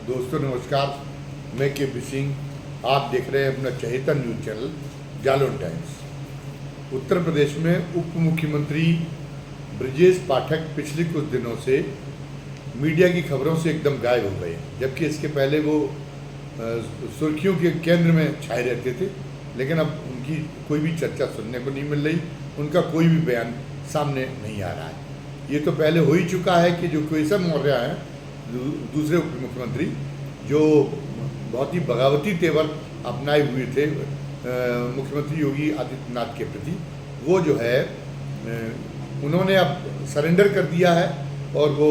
दोस्तों नमस्कार, मैं के सिंह। आप देख रहे हैं अपना चहेता news channel Jalaun times. Uttar Pradesh में उप मुख्यमंत्री ब्रजेश पाठक पिछले कुछ दिनों से मीडिया की खबरों से एकदम गायब हो गए, जबकि इसके पहले वो सुर्खियों के केंद्र में छाए रहते थे। लेकिन अब उनकी कोई भी चर्चा सुनने को नहीं मिल रही, उनका कोई भी बयान सामने नहीं आ रहा है। ये तो पहले हो ही चुका है कि जो केशव मौर्य हैं, दूसरे उप मुख्यमंत्री, जो बहुत ही बगावती तेवर अपनाए हुए थे मुख्यमंत्री योगी आदित्यनाथ के प्रति, वो जो है उन्होंने अब सरेंडर कर दिया है और वो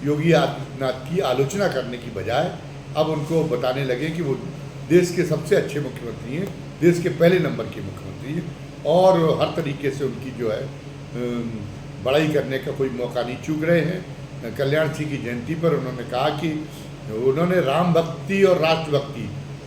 योगी आदित्यनाथ की आलोचना करने की बजाय अब उनको बताने लगे कि वो देश के सबसे अच्छे मुख्यमंत्री हैं, देश के पहले नंबर के मुख्यमंत्री हैं और हर तरीके से उनकी जो है बड़ाई करने का कोई मौका नहीं चूक रहे हैं। कल्याण सिंह की जयंती पर उन्होंने कहा कि उन्होंने राम भक्ति और राष्ट्रभक्ति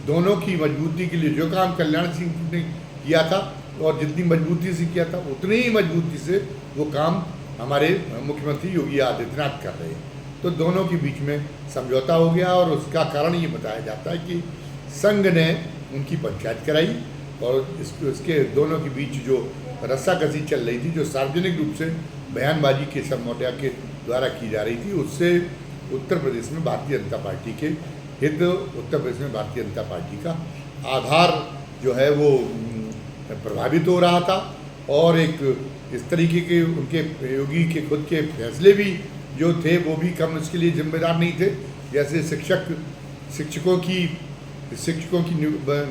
दोनों की मजबूती के लिए जो काम कल्याण सिंह ने किया था और जितनी मजबूती से किया था उतनी ही मजबूती से वो काम हमारे मुख्यमंत्री योगी आदित्यनाथ कर रहे हैं। तो दोनों के बीच में समझौता हो गया और उसका कारण ये बताया जाता है कि संघ ने उनकी पंचायत कराई और इसके दोनों के बीच जो रस्साकसी चल रही थी, जो सार्वजनिक रूप से बयानबाजी केशव मौर्य के द्वारा की जा रही थी, उससे उत्तर प्रदेश में भारतीय जनता पार्टी के हित, उत्तर प्रदेश में भारतीय जनता पार्टी का आधार जो है वो प्रभावित हो रहा था। और एक इस तरीके के उनके योगी के खुद के फैसले भी जो थे वो भी कम इसके लिए जिम्मेदार नहीं थे। जैसे शिक्षकों की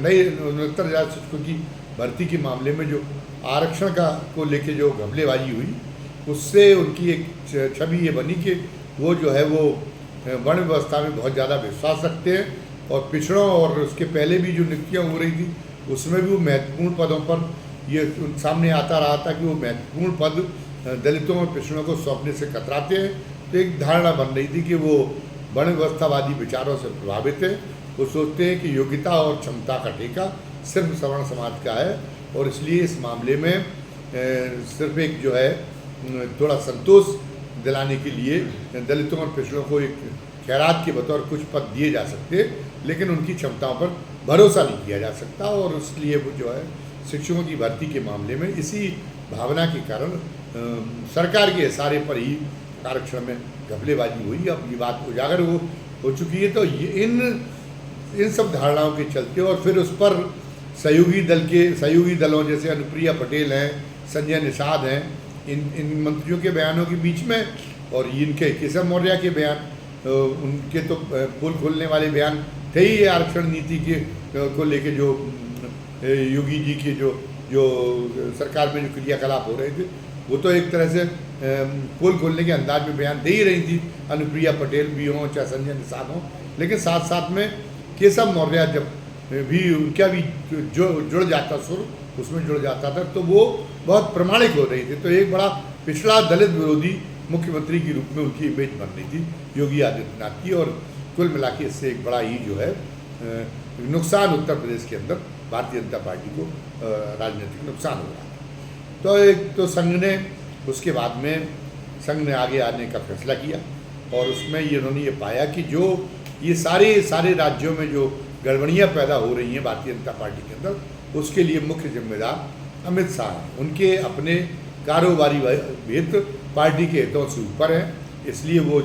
नए 69,000 शिक्षकों की भर्ती के मामले में जो आरक्षण को लेके जो घपलेबाजी हुई, उससे उनकी एक छवि ये बनी कि वो जो है वो वर्ण व्यवस्था में बहुत ज़्यादा विश्वास रखते हैं और पिछड़ों और उसके पहले भी जो नियुक्तियाँ हो रही थी उसमें भी वो महत्वपूर्ण पदों पर ये सामने आता रहा था कि वो महत्वपूर्ण पद दलितों और पिछड़ों को सौंपने से कतराते हैं। तो एक धारणा बन रही थी कि वो वर्ण व्यवस्थावादी विचारों से प्रभावित है। वो सोचते हैं कि योग्यता और क्षमता का ठेका सिर्फ सवर्ण समाज का है और इसलिए इस मामले में सिर्फ एक जो है थोड़ा संतोष दिलाने के लिए दलितों और पिछड़ों को एक खैरात के बतौर कुछ पद दिए जा सकते, लेकिन उनकी क्षमताओं पर भरोसा नहीं किया जा सकता। और इसलिए वो जो है शिक्षकों की भर्ती के मामले में इसी भावना के कारण सरकार के इशारे पर ही आरक्षण में घपलेबाजी हुई। अब ये बात उजागर हो चुकी है। तो ये इन सब धारणाओं के चलते और फिर उस पर सहयोगी दलों जैसे अनुप्रिया पटेल हैं, संजय निषाद हैं, इन मंत्रियों के बयानों के बीच में और इनके केशव मौर्य के बयान, उनके तो पोल खोलने वाले बयान थे ही आरक्षण नीति को लेके, जो योगी जी के जो सरकार में जो क्रियाकलाप हो रहे थे वो तो एक तरह से पोल खोलने के अंदाज में बयान दे ही रही थी, अनुप्रिया पटेल भी हों चाहे संजय निषाद हों। लेकिन साथ साथ में केशव मौर्य जब भी उनका भी जो जुड़ जाता सुर उसमें जुड़ जाता था तो वो बहुत प्रमाणिक हो रही थी। तो एक बड़ा पिछड़ा दलित विरोधी मुख्यमंत्री के रूप में उनकी इमेज बन रही थी योगी आदित्यनाथ की। और कुल मिला के इससे एक बड़ा ही जो है नुकसान उत्तर प्रदेश के अंदर भारतीय जनता पार्टी को राजनीतिक नुकसान हो रहा था। तो एक तो संघ ने उसके बाद में आगे आने का फैसला किया और उसमें उन्होंने ये पाया कि जो ये सारे राज्यों में जो गड़बड़ियाँ पैदा हो रही हैं भारतीय जनता पार्टी के अंदर, उसके लिए मुख्य जिम्मेदार अमित शाह हैं। उनके अपने कारोबारी हित पार्टी के हितों से ऊपर हैं, इसलिए वो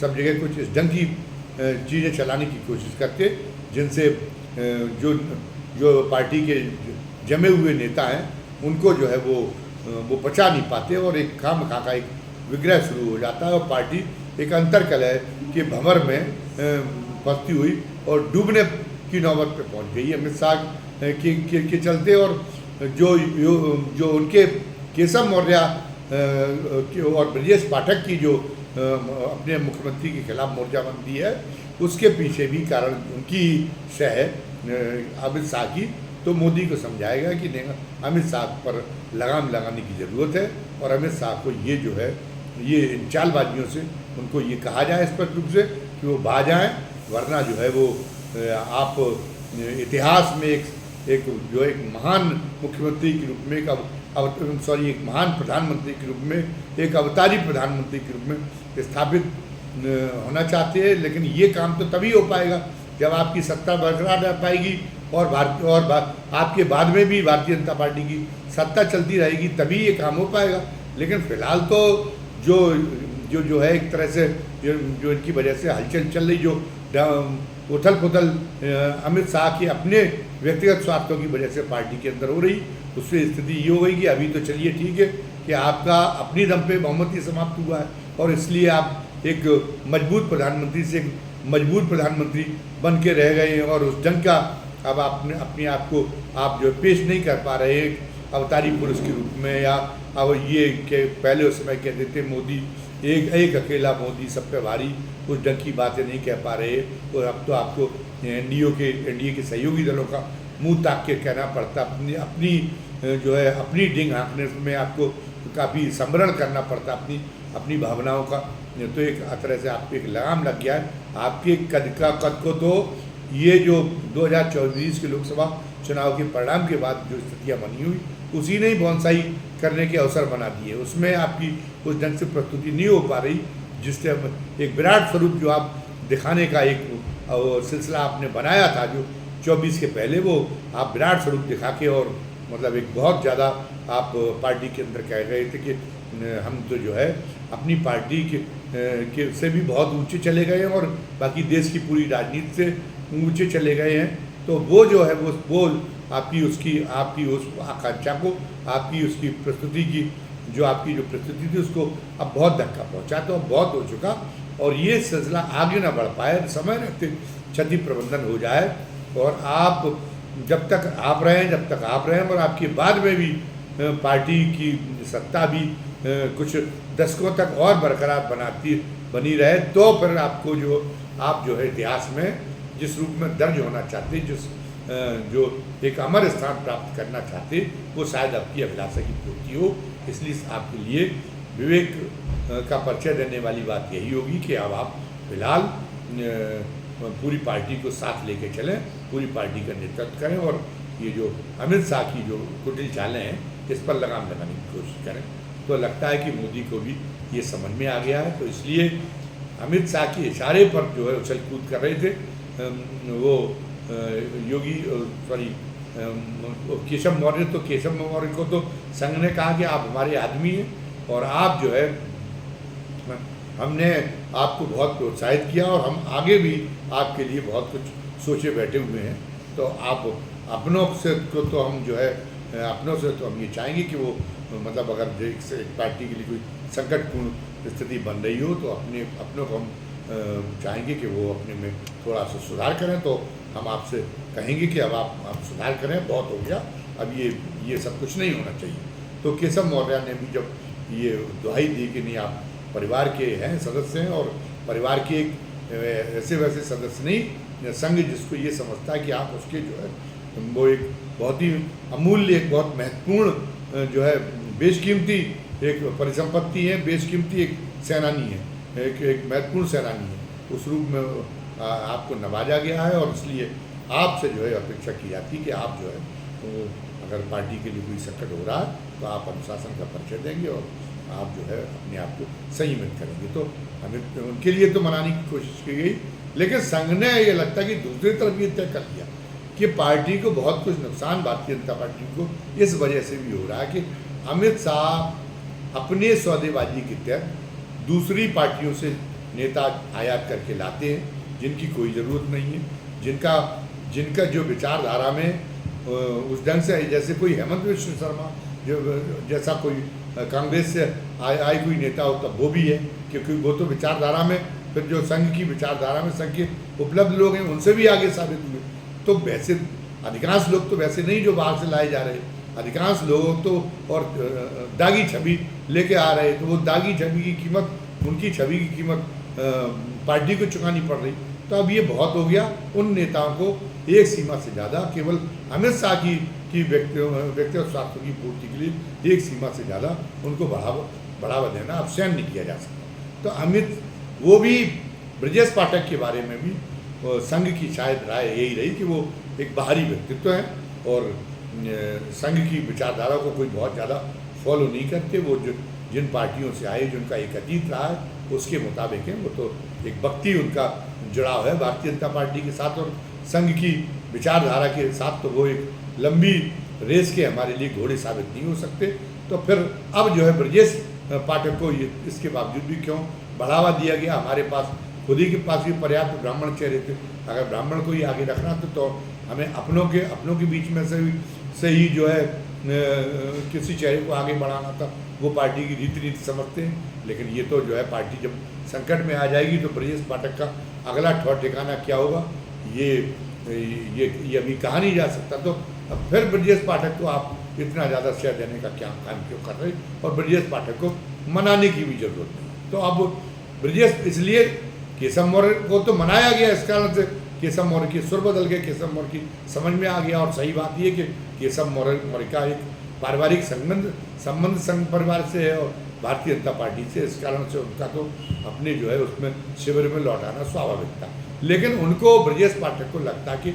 सब जगह कुछ इस ढंग की चीज़ें चलाने की कोशिश करते जिनसे जो पार्टी के जमे हुए नेता हैं उनको जो है वो पचा नहीं पाते और एक खामखा का एक विग्रह शुरू हो जाता है और पार्टी एक अंतर्कलह के भंवर में फंसती हुई और डूबने की नौबत पे पहुंच गई अमित शाह के चलते। और जो उनके केशव मौर्य और ब्रजेश पाठक की जो अपने मुख्यमंत्री के खिलाफ मोर्चाबंदी है, उसके पीछे भी कारण उनकी शह है अमित शाह की। तो मोदी को समझाएगा कि नहीं, अमित शाह पर लगाम लगाने की ज़रूरत है और अमित शाह को ये जो है ये इन चालबाजियों से उनको ये कहा जाए स्पष्ट रूप से कि वो बाज जाएँ, वरना जो है वो आप इतिहास में एक महान मुख्यमंत्री के रूप में एक महान प्रधानमंत्री के रूप में, एक अवतारी प्रधानमंत्री के रूप में स्थापित होना चाहते हैं, लेकिन ये काम तो तभी हो पाएगा जब आपकी सत्ता बरकरार रह पाएगी और आपके बाद में भी भारतीय जनता पार्टी की सत्ता चलती रहेगी, तभी ये काम हो पाएगा। लेकिन फिलहाल तो जो जो जो है एक तरह से जो इनकी वजह से हलचल चल रही, जो उथल पुथल अमित शाह के अपने व्यक्तिगत स्वार्थों की वजह से पार्टी के अंदर हो रही, उससे स्थिति ये हो गई कि अभी तो चलिए ठीक है कि आपका अपनी दम पे बहुमत ही समाप्त हुआ है और इसलिए आप एक मजबूत प्रधानमंत्री से एक मजबूत प्रधानमंत्री बन के रह गए हैं और उस जंग का अब आपने अपने आप को आप जो पेश नहीं कर पा रहे एक अवतारी पुरुष के रूप में, या अब ये कि पहले उस समय कहते थे मोदी एक अकेला मोदी सब पे भारी, उस ढंग की बातें नहीं कह पा रहे और अब तो आपको एनडीए के सहयोगी दलों का मुंह ताक के कहना पड़ता, अपनी जो है अपनी डिंग हाँकने में आपको काफ़ी संवरण करना पड़ता अपनी भावनाओं का। तो एक तरह से आपको एक लगाम लग गया है आपके कद को। तो ये जो 2024 के लोकसभा चुनाव के परिणाम के बाद जो स्थितियाँ बनी हुई, उसी ने ही बॉन्साई करने के अवसर बना दिए। उसमें आपकी उस ढंग से प्रस्तुति नहीं हो पा रही, जिससे एक विराट स्वरूप जो आप दिखाने का एक सिलसिला आपने बनाया था जो 24 के पहले, वो आप विराट स्वरूप दिखा के और मतलब एक बहुत ज़्यादा आप पार्टी के अंदर कह रहे थे कि हम तो जो है अपनी पार्टी के से भी बहुत ऊंचे चले गए हैं और बाकी देश की पूरी राजनीति से ऊंचे चले गए हैं। तो वो जो है वो आपकी उस आकांक्षा को, आपकी उसकी प्रस्तुति की आपकी जो प्रस्तुति थी उसको अब बहुत धक्का पहुंचा, तो अब बहुत हो चुका और ये सिलसिला आगे ना बढ़ पाए, समय रहते क्षति प्रबंधन हो जाए और आप जब तक आप रहें और आपके बाद में भी पार्टी की सत्ता भी कुछ दशकों तक और बरकरार बनी रहे, तो फिर आपको आप जो है इतिहास में जिस रूप में दर्ज होना चाहते, जो एक अमर स्थान प्राप्त करना चाहते, वो शायद आपकी अभिलाषा की पूर्ति हो। इसलिए आपके लिए विवेक का परिचय देने वाली बात यही होगी कि अब आप फिलहाल पूरी पार्टी को साथ लेके चलें, पूरी पार्टी का नेतृत्व करें और ये जो अमित शाह की जो कुटिल चालें हैं इस पर लगाम लगाने की कोशिश करें। तो लगता है कि मोदी को भी ये समझ में आ गया है, तो इसलिए अमित शाह के इशारे पर जो है उछल कूद कर रहे थे वो केशव मौर्य को तो संघ ने कहा कि आप हमारे आदमी हैं और आप जो है हमने आपको बहुत प्रोत्साहित किया और हम आगे भी आपके लिए बहुत कुछ सोचे बैठे हुए हैं। तो आप अपनों से तो हम जो है अपनों से तो हम ये चाहेंगे कि वो मतलब अगर एक पार्टी के लिए कोई संकटपूर्ण स्थिति बन रही हो तो अपनों को हम चाहेंगे कि वो अपने में थोड़ा सा सुधार करें। तो हम आपसे कहेंगे कि अब आप सुधार करें, बहुत हो गया, अब ये सब कुछ नहीं होना चाहिए। तो केशव मौर्य ने भी जब ये दुहाई दी कि नहीं आप परिवार के हैं सदस्य हैं और परिवार के एक ऐसे वैसे सदस्य नहीं, संघ जिसको ये समझता है कि आप उसके जो है वो एक बहुत ही अमूल्य, एक बहुत महत्वपूर्ण जो है बेशकीमती एक परिसंपत्ति है, बेशकीमती एक सेनानी है, एक महत्वपूर्ण सेनानी है, उस रूप में आपको नवाजा गया है और इसलिए आपसे जो है अपेक्षा की जाती है कि आप जो है तो अगर पार्टी के लिए कोई संकट हो रहा है तो आप अनुशासन का परिचय देंगे और आप जो है अपने आप को संयमित करेंगे। तो हमें उनके लिए तो मनाने की कोशिश की गई, लेकिन संघ ने ये लगता है कि दूसरी तरफ ये तय कर दिया कि पार्टी को बहुत कुछ नुकसान भारतीय जनता पार्टी को इस वजह से भी हो रहा है कि अमित शाह अपने सौदेबाजी के तहत दूसरी पार्टियों से नेता आयात करके लाते हैं जिनकी कोई ज़रूरत नहीं है, जिनका जो विचारधारा में उस ढंग से, जैसे कोई हेमंत विश्व शर्मा जैसा कोई कांग्रेस से आई कोई नेता हो तब वो भी है, क्योंकि वो तो विचारधारा में फिर जो संघ की विचारधारा में संघ के उपलब्ध लोग हैं उनसे भी आगे साबित हुए। तो वैसे अधिकांश लोग तो वैसे नहीं जो बाहर से लाए जा रहे, अधिकांश लोग तो और दागी छवि लेके आ रहे, तो वो दागी छवि की कीमत, उनकी छवि की कीमत पार्टी को चुकानी पड़ रही। तो अब ये बहुत हो गया, उन नेताओं को एक सीमा से ज़्यादा केवल अमित शाह की व्यक्तिगत स्वार्थों की पूर्ति के लिए एक सीमा से ज़्यादा उनको बढ़ावा देना अब सहन नहीं किया जा सकता। तो अमित वो भी ब्रजेश पाठक के बारे में भी संघ की शायद राय यही रही कि वो एक बाहरी व्यक्तित्व है और संघ की विचारधारा को कोई बहुत ज़्यादा फॉलो नहीं करते। वो जिन पार्टियों से आए, जिनका एक अतीत रहा है, उसके मुताबिक हैं। वो तो एक भक्ति उनका जुड़ाव है भारतीय जनता पार्टी के साथ और संघ की विचारधारा के साथ, तो वो एक लंबी रेस के हमारे लिए घोड़े साबित नहीं हो सकते। तो फिर अब जो है ब्रजेश पाठक को ये इसके बावजूद भी क्यों बढ़ावा दिया गया? हमारे पास खुद ही के पास भी पर्याप्त ब्राह्मण चेहरे थे। अगर ब्राह्मण को ही आगे रखना तो हमें अपनों के बीच में से ही जो है किसी चेहरे को आगे बढ़ाना था। वो पार्टी की रीति समझते हैं। लेकिन ये तो जो है पार्टी जब संकट में आ जाएगी तो ब्रजेश पाठक का अगला ठौर ठिकाना क्या होगा ये अभी कहा नहीं जा सकता। तो अब फिर ब्रजेश पाठक को आप इतना ज़्यादा शेयर देने का क्या काम क्यों कर रहे, और ब्रजेश पाठक को मनाने की भी जरूरत नहीं। तो अब ब्रजेश इसलिए केशव मौर्य को तो मनाया गया इस कारण से केशव मौर्य की सुर बदल गए, केशव मौर्य की समझ में आ गया। और सही बात ये कि केशव मौर्य का एक पारिवारिक संबंध संघ परिवार से है और भारतीय जनता पार्टी से, इस कारण से उनका तो अपने जो है उसमें शिविर में लौटाना स्वाभाविक था। लेकिन उनको ब्रजेश पाठक को लगता कि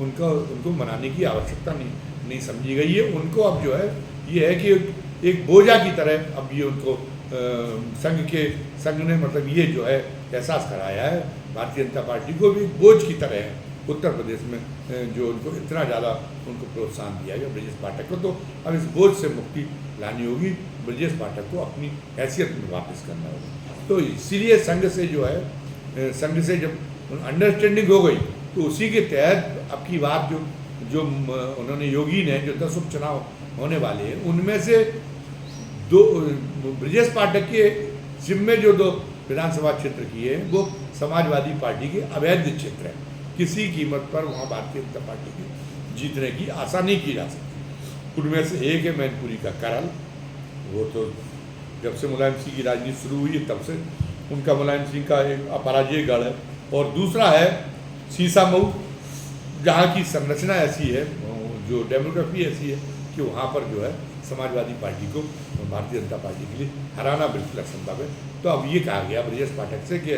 उनको मनाने की आवश्यकता नहीं समझी गई है। उनको अब जो है ये है कि एक बोझा की तरह अब ये उनको संघ ने मतलब ये जो है एहसास कराया है भारतीय जनता पार्टी को भी बोझ की तरह है उत्तर प्रदेश में, जो उनको इतना ज़्यादा उनको प्रोत्साहन दिया गया ब्रजेश पाठक को। तो अब इस बोझ से मुक्ति लानी होगी, ब्रजेश पाठक को अपनी हैसियत में वापस करना होगा। तो इसीलिए संघ से जब अंडरस्टैंडिंग हो गई तो उसी के तहत अब की बात जो उन्होंने योगी ने जो 10 उपचुनाव होने वाले हैं उनमें से दो ब्रजेश पाठक के जिम्मे जो 2 विधानसभा क्षेत्र की है वो समाजवादी पार्टी के अवैध क्षेत्र है। किसी कीमत पर वहाँ भारतीय जनता पार्टी की जीतने की आशा नहीं की जा सकती। उनमें से एक है मैनपुरी का करल, वो तो जब से मुलायम सिंह की राजनीति शुरू हुई है तब से उनका मुलायम सिंह का एक अपराजय गढ़ है। और दूसरा है सीसामऊ, जहाँ की संरचना ऐसी है, जो डेमोग्राफी ऐसी है कि वहाँ पर जो है समाजवादी पार्टी को भारतीय जनता पार्टी के लिए हराना बिल्कुल असंभव है। तो अब ये कहा गया ब्रजेश पाठक से कि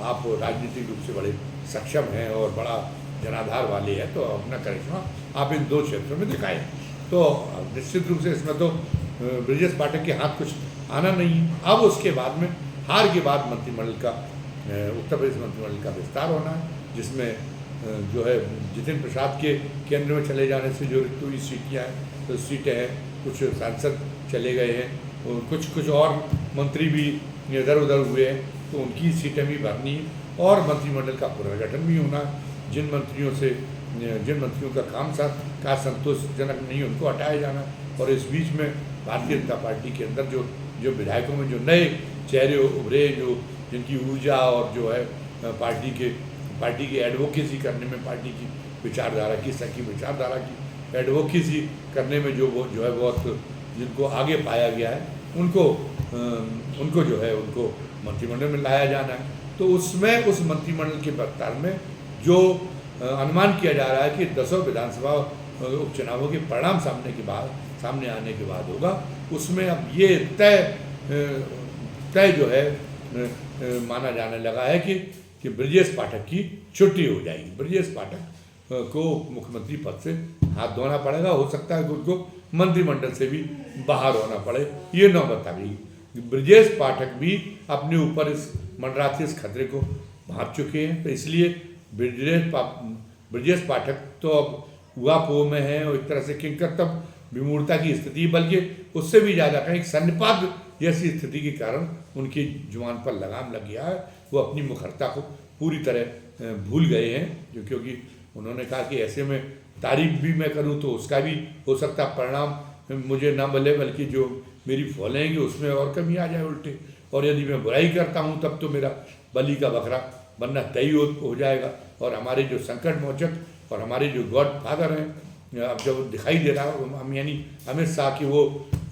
आप राजनीतिक रूप से बड़े सक्षम हैं और बड़ा जनाधार वाले हैं, तो अपना करिश्मा आप इन 2 क्षेत्रों में दिखाएं। तो निश्चित रूप से इसमें तो ब्रजेश पाठक के हाथ कुछ आना नहीं। अब उसके बाद में हार के बाद मंत्रिमंडल का उत्तर प्रदेश मंत्रिमंडल का विस्तार होना है, जिसमें जो है जितिन प्रसाद के केंद्र में चले जाने से जो रिक्त हुई सीटें हैं, कुछ सांसद चले गए हैं और कुछ और मंत्री भी इधर उधर हुए हैं, तो उनकी सीटें भी भरनी है और मंत्रिमंडल का पुनर्गठन भी होना है। जिन मंत्रियों का काम संतोषजनक नहीं उनको हटाया जाना। और इस बीच में भारतीय जनता पार्टी के अंदर जो विधायकों में जो नए चेहरे उभरे, जिनकी ऊर्जा और जो है पार्टी की एडवोकेसी करने में, पार्टी की विचारधारा की सही विचारधारा की एडवोकेसी करने में जो है बहुत जिनको आगे पाया गया है, उनको जो है उनको मंत्रिमंडल में लाया जाना है। तो उसमें उस मंत्रिमंडल के विस्तार में जो अनुमान किया जा रहा है कि 10 विधानसभा उपचुनावों के परिणाम सामने आने के बाद होगा, उसमें अब ये तय जो है माना जाने लगा है कि ब्रजेश पाठक की छुट्टी हो जाएगी। ब्रजेश पाठक को मुख्यमंत्री पद से हाथ धोना पड़ेगा। हो सकता है कि उनको मंत्रिमंडल से भी बाहर होना पड़े, ये नौबत आ गई। ब्रजेश पाठक भी अपने ऊपर इस मंडराते इस खतरे को भांप चुके हैं। तो इसलिए ब्रजेश पाठक तो अब उहापोह में है और एक तरह से किंकरतम विमूढ़ता की स्थिति, बल्कि उससे भी ज़्यादा कहीं सन्निपात जैसी स्थिति के कारण उनकी जुबान पर लगाम लग गया है। वो अपनी मुखरता को पूरी तरह भूल गए हैं, क्योंकि उन्होंने कहा कि ऐसे में तारीफ भी मैं करूं तो उसका भी हो सकता परिणाम मुझे ना मिले, बल्कि जो मेरी फॉलोइंग है उसमें और कमी आ जाए उल्टे, और यदि मैं बुराई करता हूं तब तो मेरा बलि का बकरा बनना तय हो जाएगा। और हमारे जो संकट मोचक और हमारे जो गॉड फादर हैं, अब जब दिखाई दे रहा है हम यानी अमित शाह की वो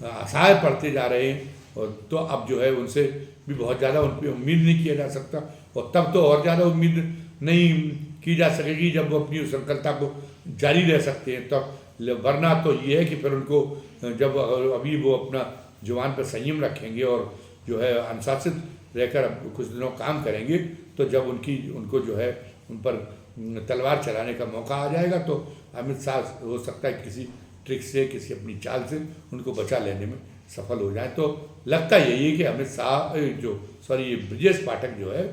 असहाय पड़ते जा रहे हैं, और तो अब जो है उनसे भी बहुत ज़्यादा उन पर उम्मीद नहीं किया जा सकता। और तब तो और ज़्यादा उम्मीद नहीं की जा सकेगी जब वो अपनी संकल्पता को जारी रह सकते हैं तब। वरना तो ये है कि फिर उनको जब अभी वो अपना जुबान पर संयम रखेंगे और जो है अनुशासित रहकर कुछ दिनों काम करेंगे, तो जब उनको जो है उन पर तलवार चलाने का मौका आ जाएगा तो अमित शाह हो सकता है किसी ट्रिक से, किसी अपनी चाल से उनको बचा लेने में सफल हो जाएं। तो लगता यही है कि अमित शाह ये ब्रजेश पाठक जो है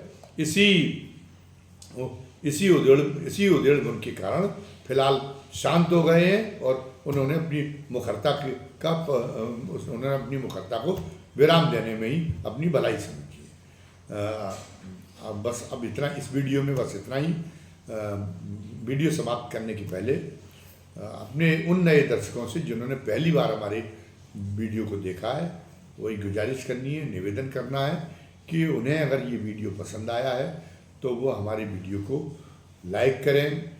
इसी उधेड़ बुन के कारण फिलहाल शांत हो गए हैं और उन्होंने अपनी मुखरता को विराम देने में ही अपनी भलाई समझी है। अब इतना इस वीडियो में बस इतना ही। वीडियो समाप्त करने के पहले अपने उन नए दर्शकों से जिन्होंने पहली बार हमारे वीडियो को देखा है, वही गुजारिश करनी है, निवेदन करना है कि उन्हें अगर ये वीडियो पसंद आया है तो वो हमारे वीडियो को लाइक करें,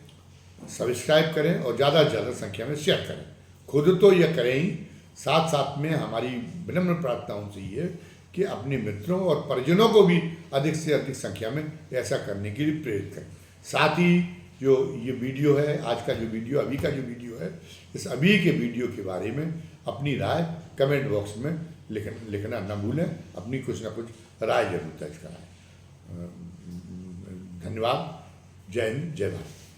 सब्सक्राइब करें और ज़्यादा से ज़्यादा संख्या में शेयर करें। खुद तो यह करें ही, साथ साथ में हमारी विनम्र प्रार्थना उनसे ये है कि अपने मित्रों और परिजनों को भी अधिक से अधिक संख्या में ऐसा करने के लिए प्रेरित करें। साथ ही जो ये वीडियो है, आज का जो वीडियो, अभी का जो वीडियो है, इस अभी के वीडियो के बारे में अपनी राय कमेंट बॉक्स में लिखना न भूलें। अपनी कुछ ना कुछ राय जरूर दर्ज कराएं। धन्यवाद। जय हिंद, जय भारत।